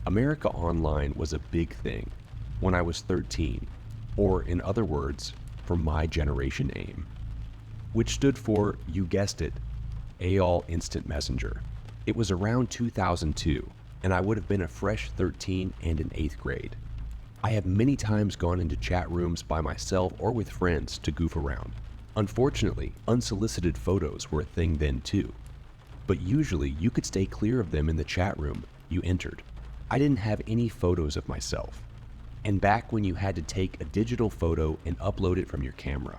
America Online was a big thing when I was 13, or in other words, for my generation AIM, which stood for, you guessed it, AOL Instant Messenger. It was around 2002, and I would have been a fresh 13 and in 8th grade. I have many times gone into chat rooms by myself or with friends to goof around. Unfortunately, unsolicited photos were a thing then too, but usually you could stay clear of them in the chat room you entered. I didn't have any photos of myself, and back when you had to take a digital photo and upload it from your camera.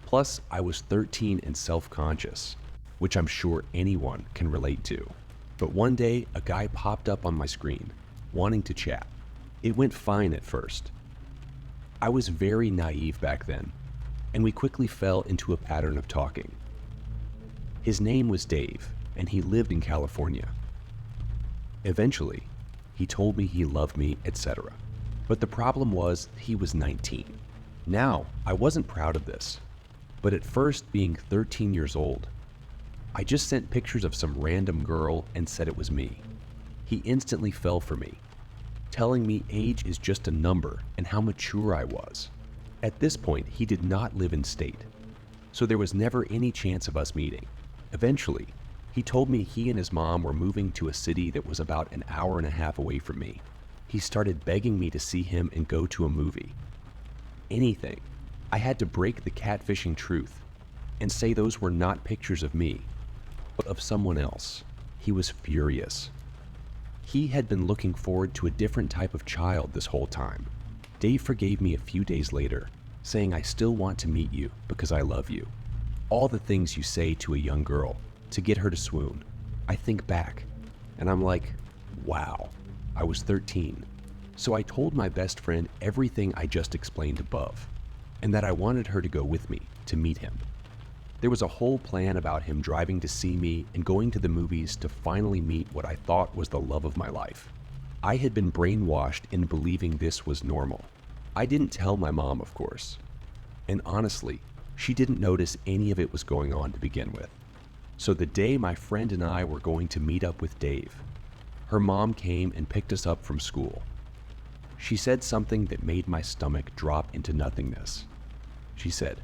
Plus, I was 13 and self-conscious, which I'm sure anyone can relate to. But one day, a guy popped up on my screen, wanting to chat. It went fine at first. I was very naive back then, and we quickly fell into a pattern of talking. His name was Dave, and he lived in California. Eventually, he told me he loved me, etc. But the problem was he was 19. Now, I wasn't proud of this, but at first, being 13 years old, I just sent pictures of some random girl and said it was me. He instantly fell for me, telling me age is just a number and how mature I was. At this point, he did not live in state, so there was never any chance of us meeting. Eventually, he told me he and his mom were moving to a city that was about an hour and a half away from me. He started begging me to see him and go to a movie. Anything. I had to break the catfishing truth and say those were not pictures of me, but of someone else. He was furious. He had been looking forward to a different type of child this whole time. Dave forgave me a few days later, saying I still want to meet you because I love you. All the things you say to a young girl to get her to swoon. I think back, and I'm like, wow, I was 13. So I told my best friend everything I just explained above, and that I wanted her to go with me to meet him. There was a whole plan about him driving to see me and going to the movies to finally meet what I thought was the love of my life. I had been brainwashed in believing this was normal. I didn't tell my mom, of course. And honestly, she didn't notice any of it was going on to begin with. So the day my friend and I were going to meet up with Dave, her mom came and picked us up from school. She said something that made my stomach drop into nothingness. She said,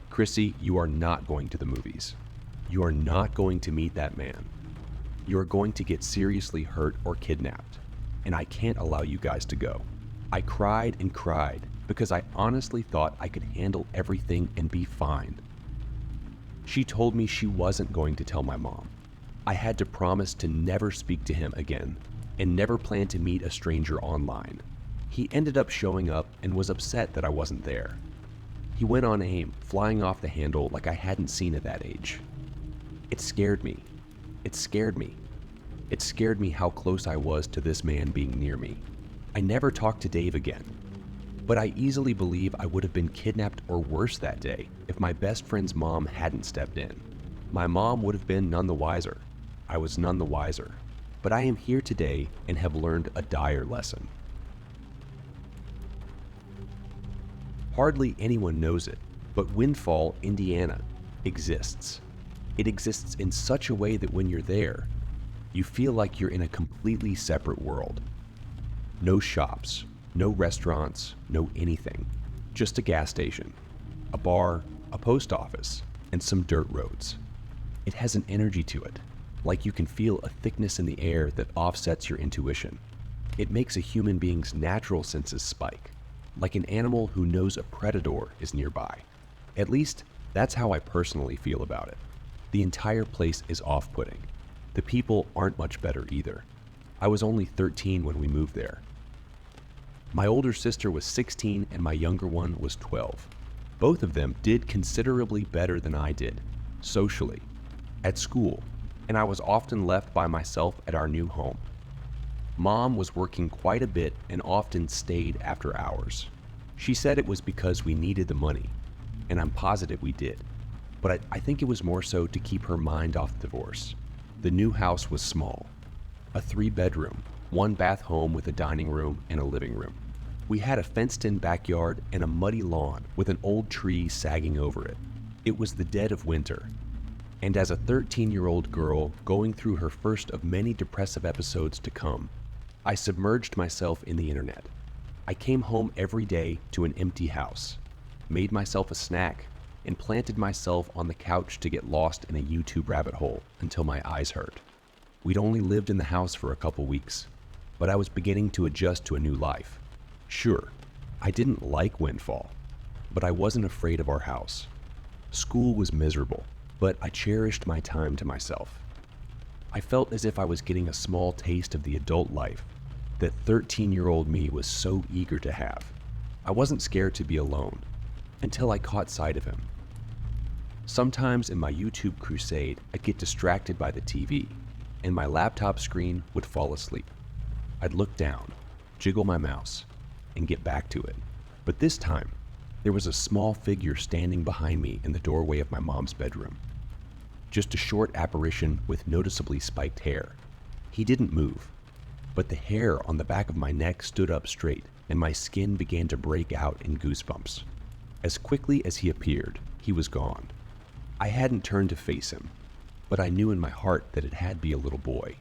"Chrissy, you are not going to the movies. You are not going to meet that man. You are going to get seriously hurt or kidnapped, and I can't allow you guys to go." I cried and cried because I honestly thought I could handle everything and be fine. She told me she wasn't going to tell my mom. I had to promise to never speak to him again and never plan to meet a stranger online. He ended up showing up and was upset that I wasn't there. He went on AIM, flying off the handle like I hadn't seen at that age. It scared me. It scared me. It scared me how close I was to this man being near me. I never talked to Dave again, but I easily believe I would have been kidnapped or worse that day if my best friend's mom hadn't stepped in. My mom would have been none the wiser. I was none the wiser. But I am here today and have learned a dire lesson. Hardly anyone knows it, but Windfall, Indiana, exists. It exists in such a way that when you're there, you feel like you're in a completely separate world. No shops, no restaurants, no anything. Just a gas station, a bar, a post office, and some dirt roads. It has an energy to it, like you can feel a thickness in the air that offsets your intuition. It makes a human being's natural senses spike, like an animal who knows a predator is nearby. At least, that's how I personally feel about it. The entire place is off-putting. The people aren't much better either. I was only 13 when we moved there. My older sister was 16 and my younger one was 12. Both of them did considerably better than I did, socially, at school, and I was often left by myself at our new home. Mom was working quite a bit and often stayed after hours. She said it was because we needed the money, and I'm positive we did, but I think it was more so to keep her mind off divorce. The new house was small, a 3-bedroom, 1-bath home with a dining room and a living room. We had a fenced-in backyard and a muddy lawn with an old tree sagging over it. It was the dead of winter, and as a 13-year-old girl going through her first of many depressive episodes to come, I submerged myself in the internet. I came home every day to an empty house, made myself a snack, and planted myself on the couch to get lost in a YouTube rabbit hole until my eyes hurt. We'd only lived in the house for a couple weeks, but I was beginning to adjust to a new life. Sure, I didn't like Windfall, but I wasn't afraid of our house. School was miserable, but I cherished my time to myself. I felt as if I was getting a small taste of the adult life that 13-year-old me was so eager to have. I wasn't scared to be alone until I caught sight of him. Sometimes in my YouTube crusade, I'd get distracted by the TV, and my laptop screen would fall asleep. I'd look down, jiggle my mouse, and get back to it. But this time, there was a small figure standing behind me in the doorway of my mom's bedroom. Just a short apparition with noticeably spiked hair. He didn't move, but the hair on the back of my neck stood up straight, and my skin began to break out in goosebumps. As quickly as he appeared, he was gone. I hadn't turned to face him, but I knew in my heart that it had to be a little boy.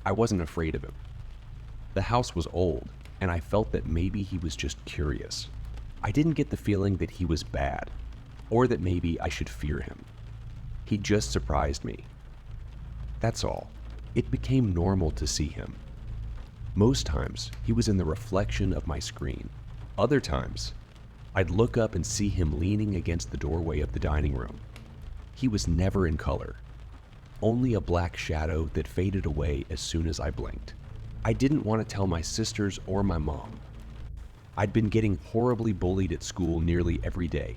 I wasn't afraid of him. The house was old, and I felt that maybe he was just curious. I didn't get the feeling that he was bad, or that maybe I should fear him. He just surprised me. That's all. It became normal to see him. Most times, he was in the reflection of my screen. Other times, I'd look up and see him leaning against the doorway of the dining room. He was never in color, only a black shadow that faded away as soon as I blinked. I didn't want to tell my sisters or my mom. I'd been getting horribly bullied at school nearly every day,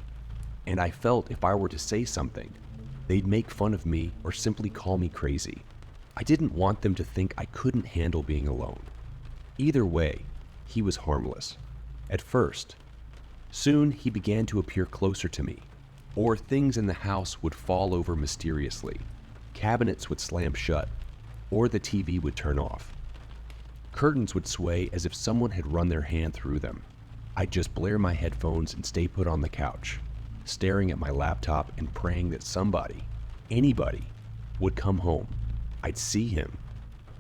and I felt if I were to say something, they'd make fun of me or simply call me crazy. I didn't want them to think I couldn't handle being alone. Either way, he was harmless. At first. Soon he began to appear closer to me, or things in the house would fall over mysteriously. Cabinets would slam shut, or the TV would turn off. Curtains would sway as if someone had run their hand through them. I'd just blare my headphones and stay put on the couch, staring at my laptop and praying that somebody, anybody, would come home. I'd see him,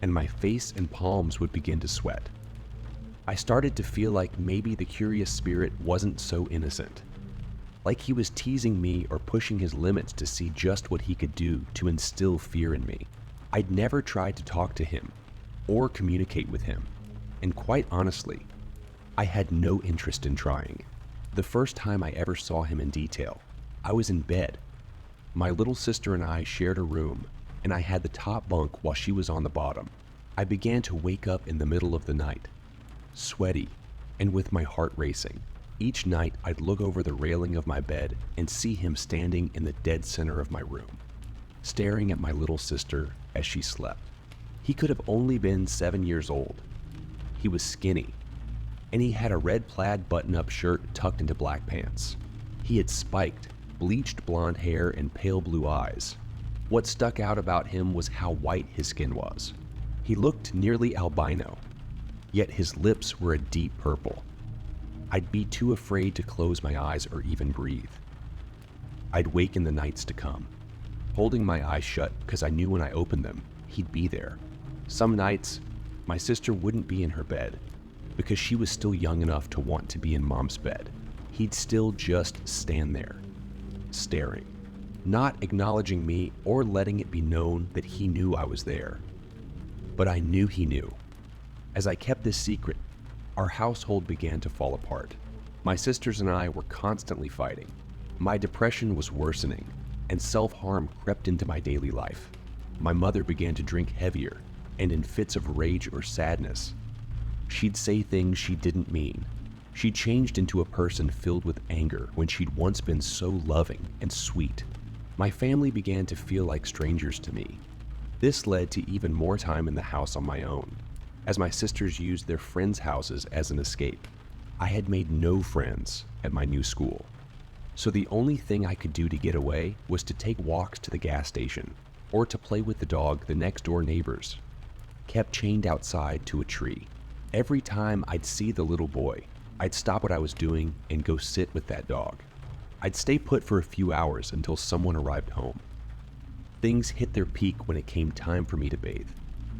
and my face and palms would begin to sweat. I started to feel like maybe the curious spirit wasn't so innocent, like he was teasing me or pushing his limits to see just what he could do to instill fear in me. I'd never tried to talk to him or communicate with him, and quite honestly, I had no interest in trying. The first time I ever saw him in detail, I was in bed. My little sister and I shared a room, and I had the top bunk while she was on the bottom. I began to wake up in the middle of the night, sweaty and with my heart racing. Each night I'd look over the railing of my bed and see him standing in the dead center of my room, staring at my little sister as she slept. He could have only been 7 years old. He was skinny, and he had a red plaid button-up shirt tucked into black pants. He had spiked, bleached blonde hair and pale blue eyes. What stuck out about him was how white his skin was. He looked nearly albino, yet his lips were a deep purple. I'd be too afraid to close my eyes or even breathe. I'd wake in the nights to come, holding my eyes shut because I knew when I opened them, he'd be there. Some nights, my sister wouldn't be in her bed because she was still young enough to want to be in mom's bed. He'd still just stand there, staring, not acknowledging me or letting it be known that he knew I was there. But I knew he knew. As I kept this secret, our household began to fall apart. My sisters and I were constantly fighting. My depression was worsening, and self-harm crept into my daily life. My mother began to drink heavier, and in fits of rage or sadness, she'd say things she didn't mean. She changed into a person filled with anger when she'd once been so loving and sweet. My family began to feel like strangers to me. This led to even more time in the house on my own, as my sisters used their friends' houses as an escape. I had made no friends at my new school, so the only thing I could do to get away was to take walks to the gas station or to play with the dog the next door neighbors kept chained outside to a tree. Every time I'd see the little boy, I'd stop what I was doing and go sit with that dog. I'd stay put for a few hours until someone arrived home. Things hit their peak when it came time for me to bathe.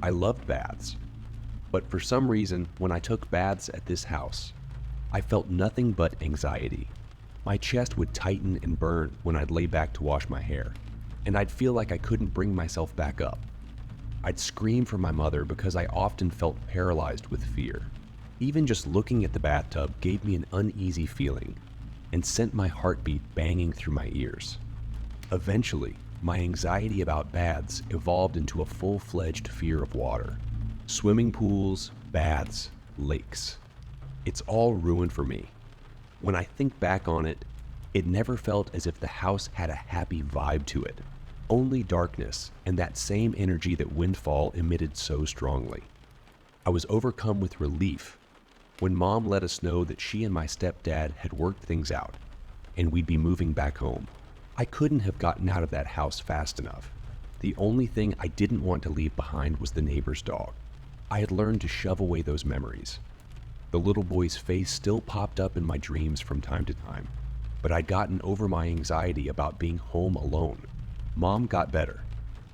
I loved baths, But for some reason, when I took baths at this house, I felt nothing but anxiety. My chest would tighten and burn when I'd lay back to wash my hair, and I'd feel like I couldn't bring myself back up. I'd scream for my mother because I often felt paralyzed with fear. Even just looking at the bathtub gave me an uneasy feeling and sent my heartbeat banging through my ears. Eventually, my anxiety about baths evolved into a full-fledged fear of water. Swimming pools, baths, lakes. It's all ruined for me. When I think back on it, it never felt as if the house had a happy vibe to it. Only darkness and that same energy that Windfall emitted so strongly. I was overcome with relief when Mom let us know that she and my stepdad had worked things out and we'd be moving back home. I couldn't have gotten out of that house fast enough. The only thing I didn't want to leave behind was the neighbor's dog. I had learned to shove away those memories. The little boy's face still popped up in my dreams from time to time, but I'd gotten over my anxiety about being home alone. Mom got better,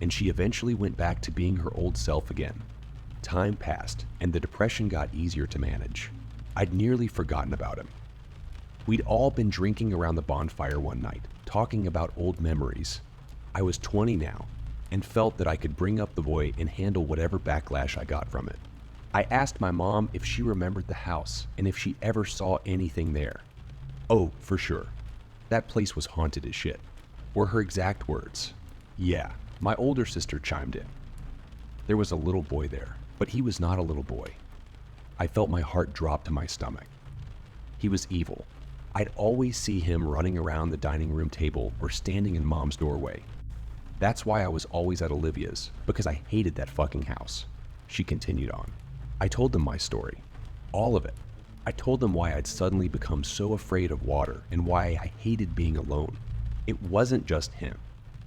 and she eventually went back to being her old self again. Time passed, and the depression got easier to manage. I'd nearly forgotten about him. We'd all been drinking around the bonfire one night, talking about old memories. I was 20 now, and felt that I could bring up the boy and handle whatever backlash I got from it. I asked my mom if she remembered the house and if she ever saw anything there. "Oh, for sure. That place was haunted as shit," were her exact words. Yeah, my older sister chimed in. There was a little boy there, but he was not a little boy. I felt my heart drop to my stomach. He was evil. I'd always see him running around the dining room table or standing in Mom's doorway. That's why I was always at Olivia's, because I hated that fucking house. She continued on. I told them my story. All of it. I told them why I'd suddenly become so afraid of water and why I hated being alone. It wasn't just him.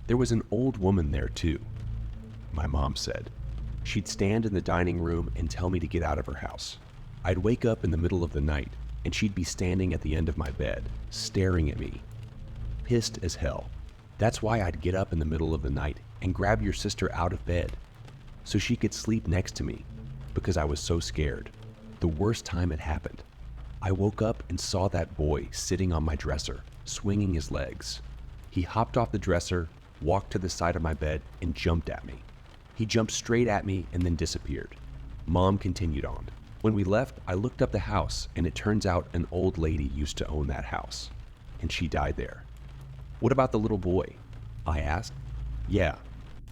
There was an old woman there too, my mom said. She'd stand in the dining room and tell me to get out of her house. I'd wake up in the middle of the night and she'd be standing at the end of my bed, staring at me, pissed as hell. That's why I'd get up in the middle of the night and grab your sister out of bed so she could sleep next to me because I was so scared. The worst time it happened, I woke up and saw that boy sitting on my dresser, swinging his legs. He hopped off the dresser, walked to the side of my bed, and jumped at me. He jumped straight at me and then disappeared. Mom continued on. When we left, I looked up the house, and it turns out an old lady used to own that house, and she died there. What about the little boy? I asked. Yeah,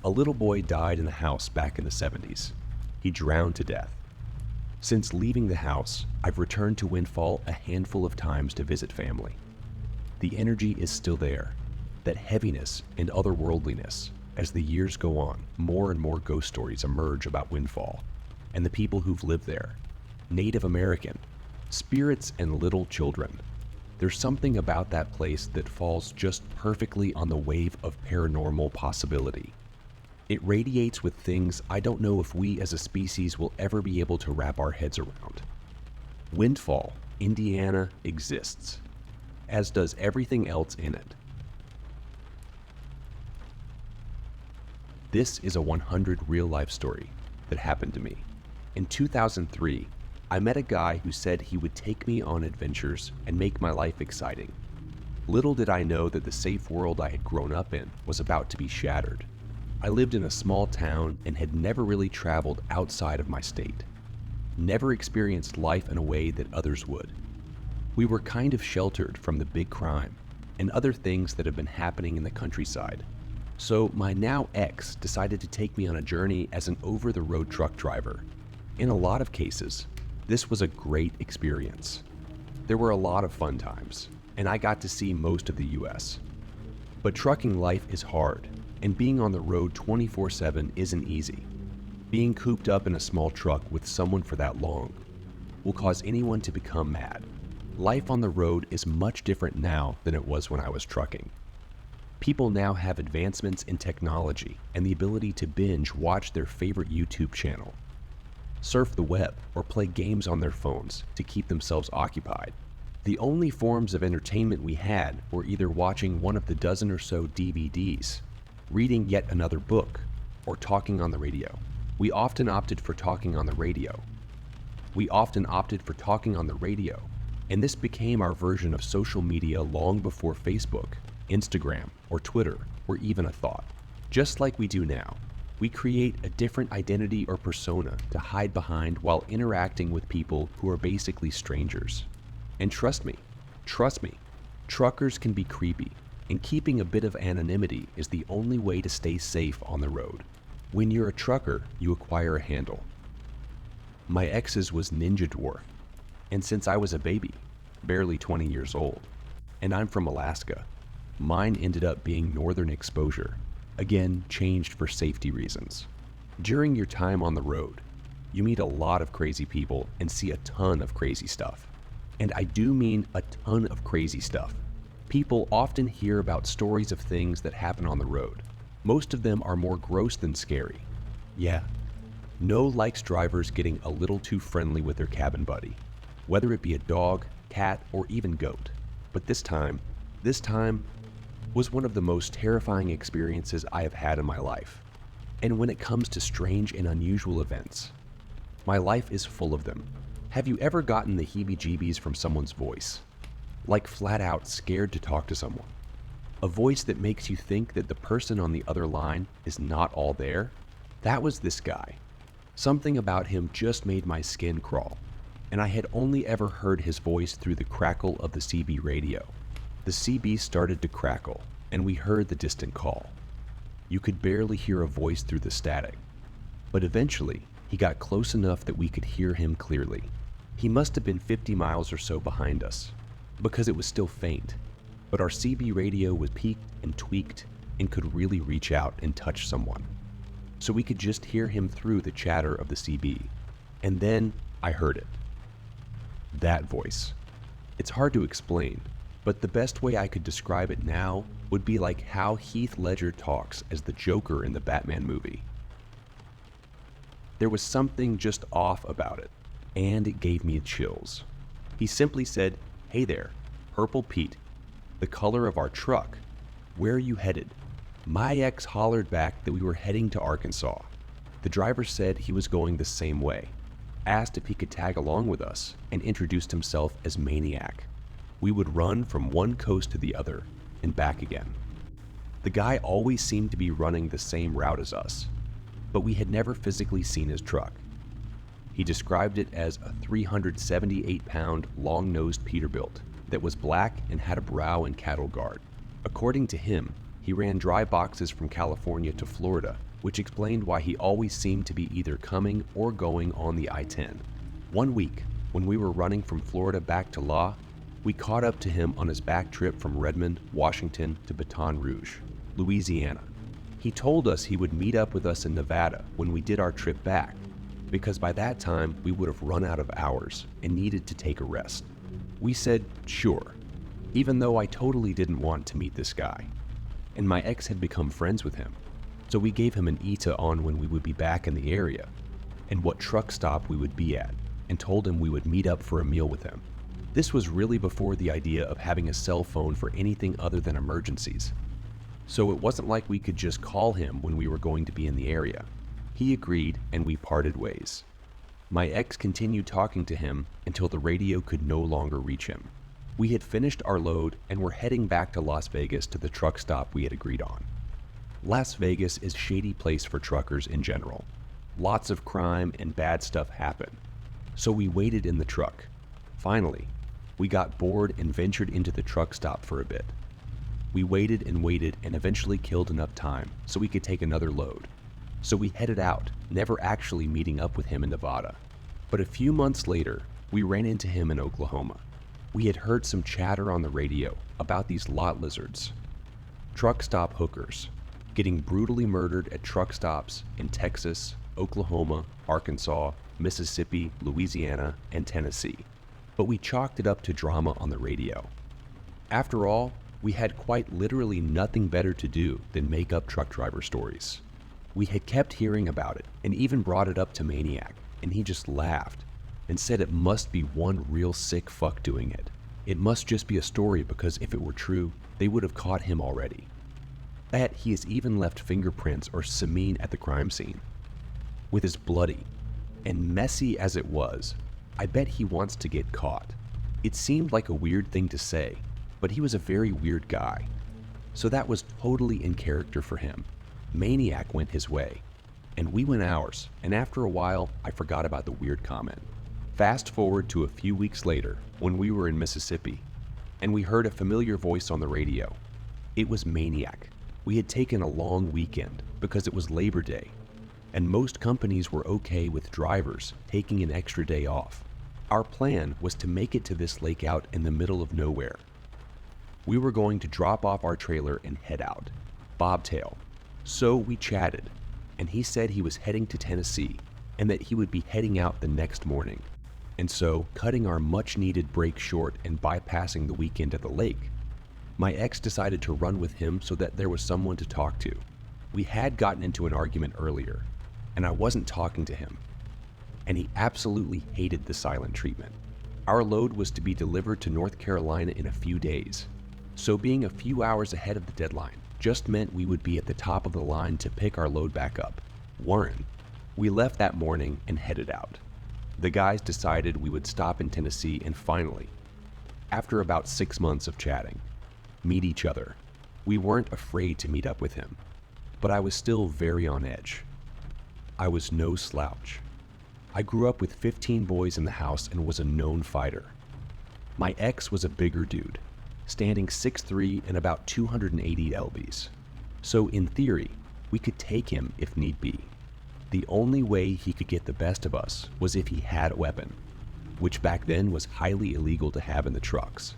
a little boy died in the house back in the 70s. He drowned to death. Since leaving the house, I've returned to Windfall a handful of times to visit family. The energy is still there, that heaviness and otherworldliness. As the years go on, more and more ghost stories emerge about Windfall and the people who've lived there. Native American, spirits, and little children. There's something about that place that falls just perfectly on the wave of paranormal possibility. It radiates with things I don't know if we as a species will ever be able to wrap our heads around. Windfall, Indiana exists, as does everything else in it. This is a 100 real-life story that happened to me. In 2003, I met a guy who said he would take me on adventures and make my life exciting. Little did I know that the safe world I had grown up in was about to be shattered. I lived in a small town and had never really traveled outside of my state. Never experienced life in a way that others would. We were kind of sheltered from the big crime and other things that have been happening in the countryside. So my now ex decided to take me on a journey as an over-the-road truck driver. In a lot of cases, this was a great experience. There were a lot of fun times, and I got to see most of the US. But trucking life is hard, and being on the road 24/7 isn't easy. Being cooped up in a small truck with someone for that long will cause anyone to become mad. Life on the road is much different now than it was when I was trucking. People now have advancements in technology and the ability to binge watch their favorite YouTube channel, surf the web, or play games on their phones to keep themselves occupied. The only forms of entertainment we had were either watching one of the dozen or so DVDs, reading yet another book, or talking on the radio. We often opted for talking on the radio, We often opted for talking on the radio, and this became our version of social media long before Facebook, Instagram, or Twitter were even a thought. Just like we do now, we create a different identity or persona to hide behind while interacting with people who are basically strangers. And trust me, truckers can be creepy, and keeping a bit of anonymity is the only way to stay safe on the road. When you're a trucker, you acquire a handle. My ex's was Ninja Dwarf, and since I was a baby, barely 20 years old, and I'm from Alaska, mine ended up being Northern Exposure, again changed for safety reasons. During your time on the road, you meet a lot of crazy people and see a ton of crazy stuff. And I do mean a ton of crazy stuff. People often hear about stories of things that happen on the road. Most of them are more gross than scary. Yeah, No likes drivers getting a little too friendly with their cabin buddy, whether it be a dog, cat, or even goat. But this time was one of the most terrifying experiences I have had in my life. And when it comes to strange and unusual events, my life is full of them. Have you ever gotten the heebie-jeebies from someone's voice? Like flat out scared to talk to someone? A voice that makes you think that the person on the other line is not all there? That was this guy. Something about him just made my skin crawl, and I had only ever heard his voice through the crackle of the CB radio. The CB started to crackle, and we heard the distant call. You could barely hear a voice through the static, but eventually he got close enough that we could hear him clearly. He must have been 50 miles or so behind us, because it was still faint, but our CB radio was peaked and tweaked and could really reach out and touch someone. So we could just hear him through the chatter of the CB. And then I heard it. That voice. It's hard to explain, but the best way I could describe it now would be like how Heath Ledger talks as the Joker in the Batman movie. There was something just off about it, and it gave me chills. He simply said, "Hey there, Purple Pete, the color of our truck. Where are you headed?" My ex hollered back that we were heading to Arkansas. The driver said he was going the same way, asked if he could tag along with us, and introduced himself as Maniac. We would run from one coast to the other and back again. The guy always seemed to be running the same route as us, but we had never physically seen his truck. He described it as a 378-pound, long-nosed Peterbilt that was black and had a brow and cattle guard. According to him, he ran dry boxes from California to Florida, which explained why he always seemed to be either coming or going on the I-10. One week, when we were running from Florida back to La, we caught up to him on his back trip from Redmond, Washington to Baton Rouge, Louisiana. He told us he would meet up with us in Nevada when we did our trip back, because by that time we would have run out of hours and needed to take a rest. We said, sure, even though I totally didn't want to meet this guy. And my ex had become friends with him, so we gave him an ETA on when we would be back in the area and what truck stop we would be at, and told him we would meet up for a meal with him. This was really before the idea of having a cell phone for anything other than emergencies, so it wasn't like we could just call him when we were going to be in the area. He agreed, and we parted ways. My ex continued talking to him until the radio could no longer reach him. We had finished our load and were heading back to Las Vegas to the truck stop we had agreed on. Las Vegas is a shady place for truckers in general. Lots of crime and bad stuff happen. So we waited in the truck. Finally, we got bored and ventured into the truck stop for a bit. We waited and eventually killed enough time so we could take another load. So we headed out, never actually meeting up with him in Nevada. But a few months later, we ran into him in Oklahoma. We had heard some chatter on the radio about these lot lizards, truck stop hookers, getting brutally murdered at truck stops in Texas, Oklahoma, Arkansas, Mississippi, Louisiana, and Tennessee. But we chalked it up to drama on the radio. After all, we had quite literally nothing better to do than make up truck driver stories. We had kept hearing about it and even brought it up to Maniac, and he just laughed and said it must be one real sick fuck doing it. It must just be a story because if it were true, they would have caught him already. Bet he has even left fingerprints or semen at the crime scene. With as bloody and messy as it was, I bet he wants to get caught. It seemed like a weird thing to say, but he was a very weird guy. So that was totally in character for him. Maniac went his way, and we went ours, and after a while, I forgot about the weird comment. Fast forward to a few weeks later, when we were in Mississippi, and we heard a familiar voice on the radio. It was Maniac. We had taken a long weekend because it was Labor Day, and most companies were okay with drivers taking an extra day off. Our plan was to make it to this lake out in the middle of nowhere. We were going to drop off our trailer and head out, bobtail. So we chatted, and he said he was heading to Tennessee and that he would be heading out the next morning. And so, cutting our much-needed break short and bypassing the weekend at the lake, my ex decided to run with him so that there was someone to talk to. We had gotten into an argument earlier, and I wasn't talking to him. And he absolutely hated the silent treatment. Our load was to be delivered to North Carolina in a few days, so being a few hours ahead of the deadline just meant we would be at the top of the line to pick our load back up. Warren. We left that morning and headed out. The guys decided we would stop in Tennessee and finally, after about 6 months of chatting, meet each other. We weren't afraid to meet up with him, but I was still very on edge. I was no slouch. I grew up with 15 boys in the house and was a known fighter. My ex was a bigger dude, standing 6'3" and about 280 lbs. So in theory, we could take him if need be. The only way he could get the best of us was if he had a weapon, which back then was highly illegal to have in the trucks.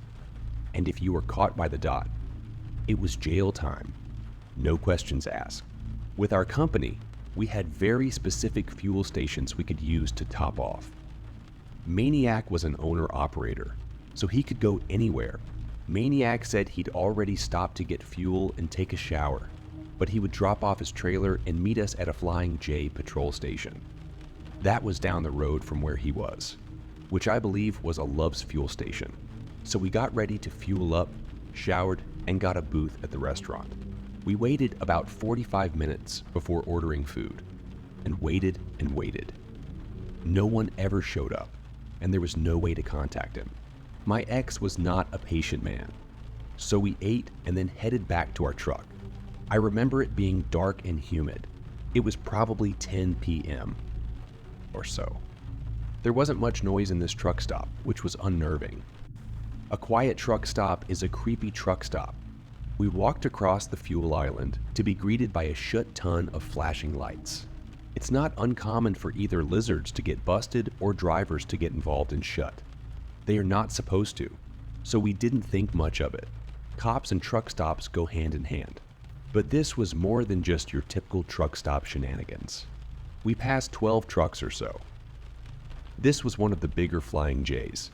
And if you were caught by the dot, it was jail time, no questions asked. With our company, we had very specific fuel stations we could use to top off. Maniac was an owner-operator, so he could go anywhere. Maniac said he'd already stopped to get fuel and take a shower, but he would drop off his trailer and meet us at a Flying J patrol station. That was down the road from where he was, which I believe was a Love's fuel station. So we got ready to fuel up, showered, and got a booth at the restaurant. We waited about 45 minutes before ordering food, and waited and waited. No one ever showed up, and there was no way to contact him. My ex was not a patient man, so we ate and then headed back to our truck. I remember it being dark and humid. It was probably 10 p.m. or so. There wasn't much noise in this truck stop, which was unnerving. A quiet truck stop is a creepy truck stop. We walked across the fuel island to be greeted by a shit ton of flashing lights. It's not uncommon for either lizards to get busted or drivers to get involved in shut. They are not supposed to, so we didn't think much of it. Cops and truck stops go hand in hand. But this was more than just your typical truck stop shenanigans. We passed 12 trucks or so. This was one of the bigger Flying J's,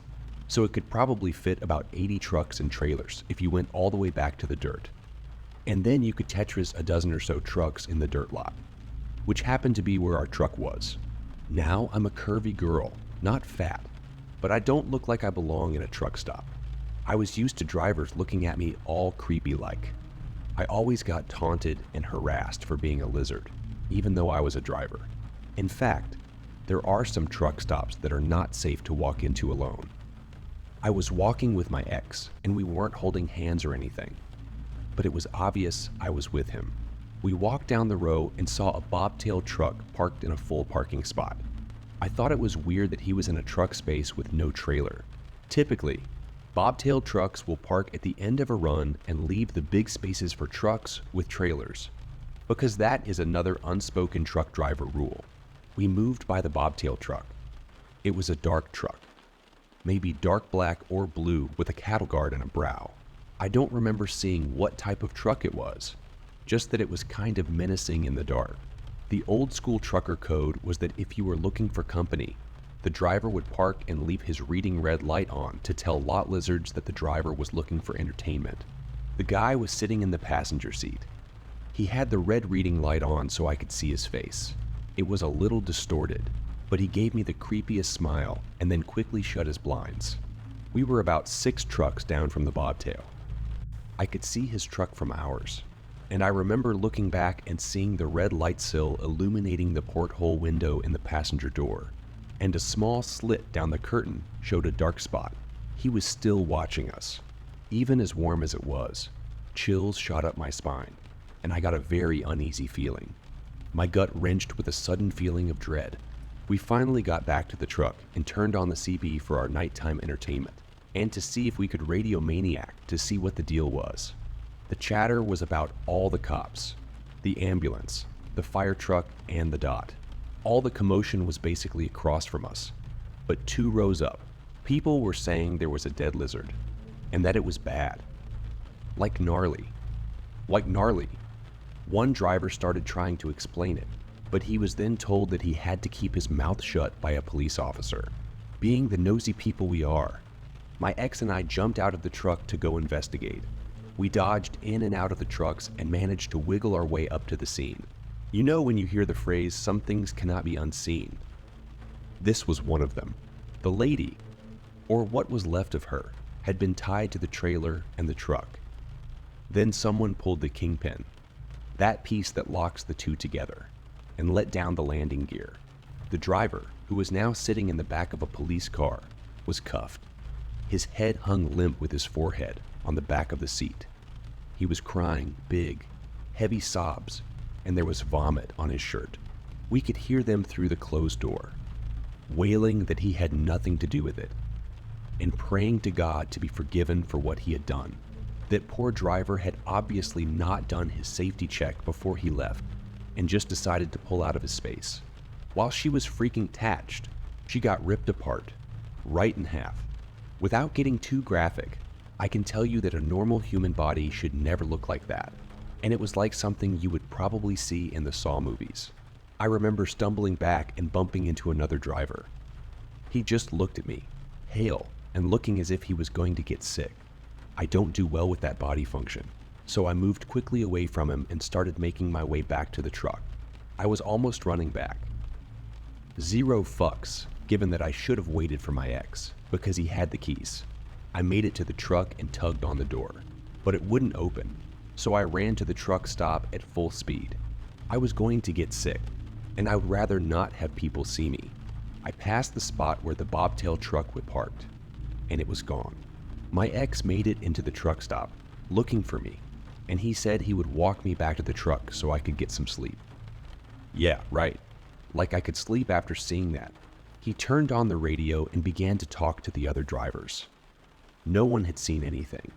so it could probably fit about 80 trucks and trailers if you went all the way back to the dirt. And then you could Tetris a dozen or so trucks in the dirt lot, which happened to be where our truck was. Now I'm a curvy girl, not fat, but I don't look like I belong in a truck stop. I was used to drivers looking at me all creepy-like. I always got taunted and harassed for being a lizard, even though I was a driver. In fact, there are some truck stops that are not safe to walk into alone. I was walking with my ex, and we weren't holding hands or anything, but it was obvious I was with him. We walked down the row and saw a bobtail truck parked in a full parking spot. I thought it was weird that he was in a truck space with no trailer. Typically, bobtail trucks will park at the end of a run and leave the big spaces for trucks with trailers, because that is another unspoken truck driver rule. We moved by the bobtail truck. It was a dark truck, maybe dark black or blue with a cattle guard and a brow. I don't remember seeing what type of truck it was, just that it was kind of menacing in the dark. The old school trucker code was that if you were looking for company, the driver would park and leave his reading red light on to tell lot lizards that the driver was looking for entertainment. The guy was sitting in the passenger seat. He had the red reading light on so I could see his face. It was a little distorted, but he gave me the creepiest smile and then quickly shut his blinds. We were about 6 trucks down from the bobtail. I could see his truck from ours, and I remember looking back and seeing the red light sill illuminating the porthole window in the passenger door, and a small slit down the curtain showed a dark spot. He was still watching us. Even as warm as it was, chills shot up my spine, and I got a very uneasy feeling. My gut wrenched with a sudden feeling of dread. We finally got back to the truck and turned on the CB for our nighttime entertainment, and to see if we could radio Maniac to see what the deal was. The chatter was about all the cops, the ambulance, the fire truck, and the DOT. All the commotion was basically across from us, but 2 rows up, people were saying there was a dead lizard, and that it was bad. Like gnarly. One driver started trying to explain it, but he was then told that he had to keep his mouth shut by a police officer. Being the nosy people we are, my ex and I jumped out of the truck to go investigate. We dodged in and out of the trucks and managed to wiggle our way up to the scene. You know when you hear the phrase, "some things cannot be unseen"? This was one of them. The lady, or what was left of her, had been tied to the trailer and the truck. Then someone pulled the kingpin, that piece that locks the two together, and let down the landing gear. The driver, who was now sitting in the back of a police car, was cuffed. His head hung limp with his forehead on the back of the seat. He was crying big, heavy sobs, and there was vomit on his shirt. We could hear them through the closed door, wailing that he had nothing to do with it, and praying to God to be forgiven for what he had done. That poor driver had obviously not done his safety check before he left, and just decided to pull out of his space. While she was freaking tatched, she got ripped apart, right in half. Without getting too graphic, I can tell you that a normal human body should never look like that, and it was like something you would probably see in the Saw movies. I remember stumbling back and bumping into another driver. He just looked at me, pale, and looking as if he was going to get sick. I don't do well with that body function, so I moved quickly away from him and started making my way back to the truck. I was almost running back. Zero fucks, given that I should have waited for my ex, because he had the keys. I made it to the truck and tugged on the door, but it wouldn't open, so I ran to the truck stop at full speed. I was going to get sick, and I would rather not have people see me. I passed the spot where the bobtail truck was parked, and it was gone. My ex made it into the truck stop, looking for me, and he said he would walk me back to the truck so I could get some sleep. Yeah, right. Like I could sleep after seeing that. He turned on the radio and began to talk to the other drivers. No one had seen anything.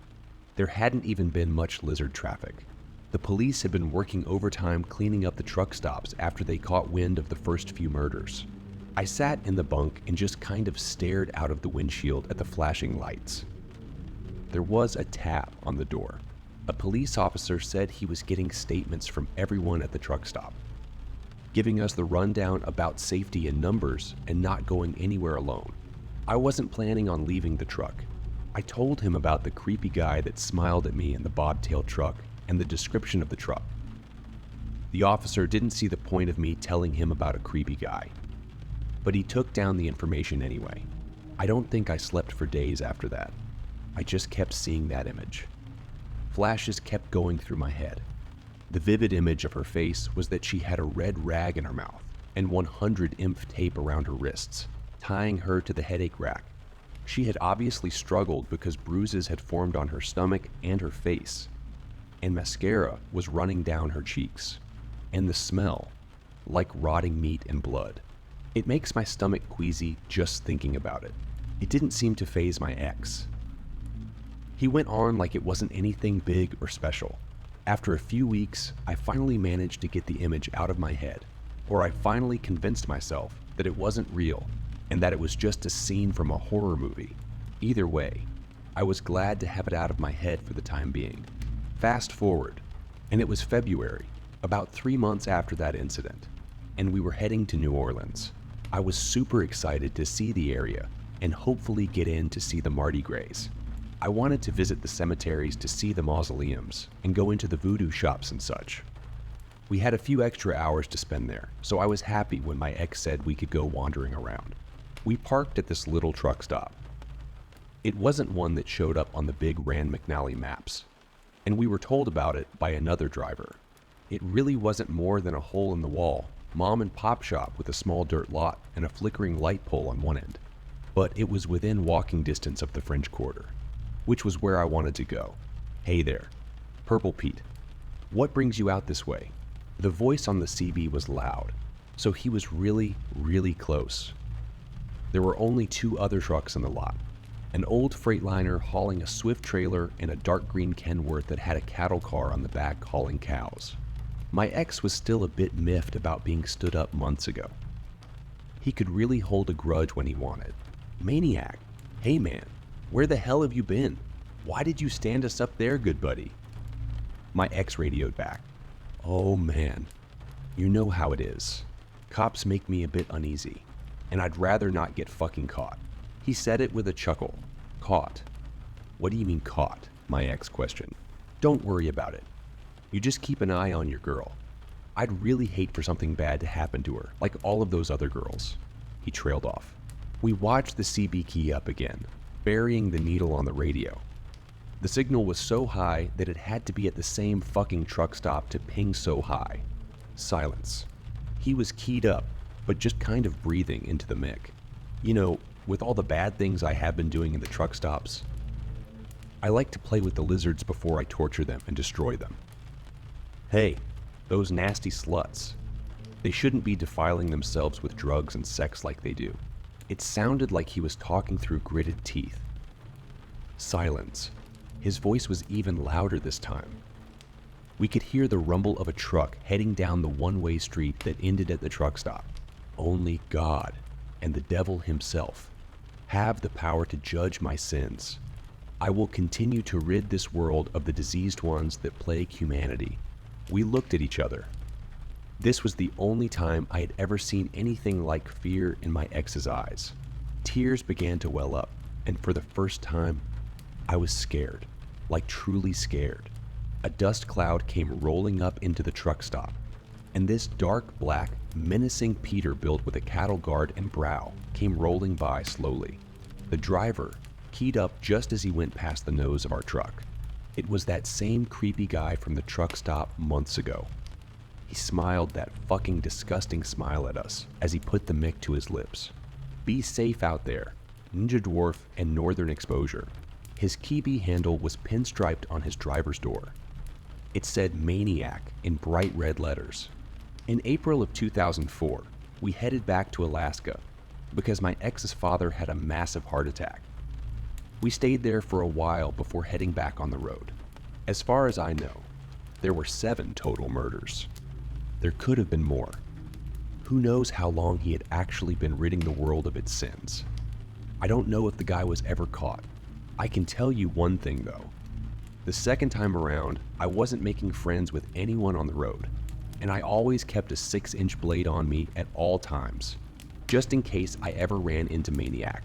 There hadn't even been much lizard traffic. The police had been working overtime cleaning up the truck stops after they caught wind of the first few murders. I sat in the bunk and just kind of stared out of the windshield at the flashing lights. There was a tap on the door. A police officer said he was getting statements from everyone at the truck stop, giving us the rundown about safety in numbers and not going anywhere alone. I wasn't planning on leaving the truck. I told him about the creepy guy that smiled at me in the bobtail truck and the description of the truck. The officer didn't see the point of me telling him about a creepy guy, but he took down the information anyway. I don't think I slept for days after that. I just kept seeing that image. Flashes kept going through my head. The vivid image of her face was that she had a red rag in her mouth and 100 imp tape around her wrists, tying her to the headache rack. She had obviously struggled because bruises had formed on her stomach and her face, and mascara was running down her cheeks. And the smell, like rotting meat and blood. It makes my stomach queasy just thinking about it. It didn't seem to faze my ex. He went on like it wasn't anything big or special. After a few weeks, I finally managed to get the image out of my head, or I finally convinced myself that it wasn't real and that it was just a scene from a horror movie. Either way, I was glad to have it out of my head for the time being. Fast forward, and it was February, about 3 months after that incident, and we were heading to New Orleans. I was super excited to see the area and hopefully get in to see the Mardi Gras. I wanted to visit the cemeteries to see the mausoleums and go into the voodoo shops and such. We had a few extra hours to spend there, so I was happy when my ex said we could go wandering around. We parked at this little truck stop. It wasn't one that showed up on the big Rand McNally maps, and we were told about it by another driver. It really wasn't more than a hole in the wall mom and pop shop with a small dirt lot and a flickering light pole on one end. But it was within walking distance of the French Quarter, which was where I wanted to go. Hey there, Purple Pete. What brings you out this way? The voice on the CB was loud, so he was really, really close. There were only 2 other trucks in the lot. An old Freightliner hauling a Swift trailer and a dark green Kenworth that had a cattle car on the back hauling cows. My ex was still a bit miffed about being stood up months ago. He could really hold a grudge when he wanted. Maniac, hey man, where the hell have you been? Why did you stand us up there, good buddy? My ex radioed back. Oh man, you know how it is. Cops make me a bit uneasy, and I'd rather not get fucking caught. He said it with a chuckle. Caught? What do you mean caught? My ex questioned. Don't worry about it. You just keep an eye on your girl. I'd really hate for something bad to happen to her, like all of those other girls. He trailed off. We watched the CB key up again, burying the needle on the radio. The signal was so high that it had to be at the same fucking truck stop to ping so high. Silence. He was keyed up, but just kind of breathing into the mic. You know, with all the bad things I have been doing in the truck stops, I like to play with the lizards before I torture them and destroy them. Hey, those nasty sluts. They shouldn't be defiling themselves with drugs and sex like they do. It sounded like he was talking through gritted teeth. Silence. His voice was even louder this time. We could hear the rumble of a truck heading down the one-way street that ended at the truck stop. Only God and the devil himself have the power to judge my sins. I will continue to rid this world of the diseased ones that plague humanity. We looked at each other. This was the only time I had ever seen anything like fear in my ex's eyes. Tears began to well up, and for the first time, I was scared, like truly scared. A dust cloud came rolling up into the truck stop, and this dark black, menacing Peterbilt with a cattle guard and brow came rolling by slowly. The driver keyed up just as he went past the nose of our truck. It was that same creepy guy from the truck stop months ago. He smiled that fucking disgusting smile at us as he put the mic to his lips. Be safe out there, Ninja Dwarf and Northern Exposure. His keyby handle was pinstriped on his driver's door. It said Maniac in bright red letters. In April of 2004, we headed back to Alaska because my ex's father had a massive heart attack. We stayed there for a while before heading back on the road. As far as I know, there were 7 total murders. There could have been more. Who knows how long he had actually been ridding the world of its sins. I don't know if the guy was ever caught. I can tell you one thing though. The second time around, I wasn't making friends with anyone on the road, and I always kept a 6-inch blade on me at all times, just in case I ever ran into Maniac.